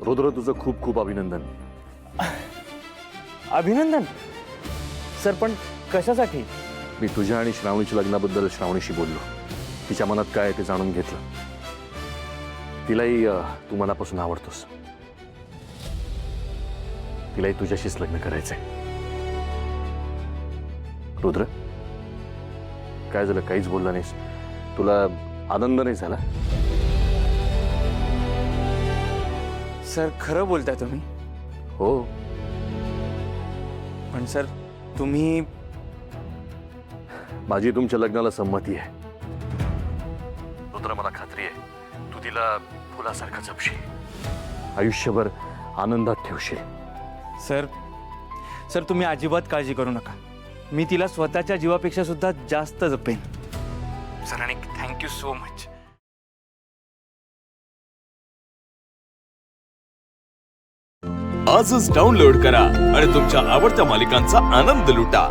रुद्र, तुझं खूप खूप अभिनंदन. अभिनंदन सर, पण कशासाठी? मी तुझ्या आणि श्रावणीच्या लग्नाबद्दल श्रावणीशी बोललो. तिच्या मनात काय आहे ते जाणून घेतलं. तिलाही तू मनापासून आवडतोस. तिलाही तुझ्याशीच लग्न करायचंय. रुद्र, काय झालं? काहीच बोलला नाहीस. तुला आनंद नाही झाला? सर, खरं बोलताय तुम्ही? हो. पण सर, तुम्ही... माझी तुमच्या लग्नाला संमती आहे. रुद्र, मला खात्री आहे तू तिला फुलासारखा जपशील, आयुष्यभर आनंदात ठेवशील. सर, सर तुम्ही अजिबात काळजी करू नका. मी तिला स्वतःच्या जीवापेक्षा सुद्धा जास्त जपेन. सर, आणि थँक्यू सो मच. आजच डाउनलोड करा आणि तुमच्या आवडत्या मालिकांचा आनंद लुटा.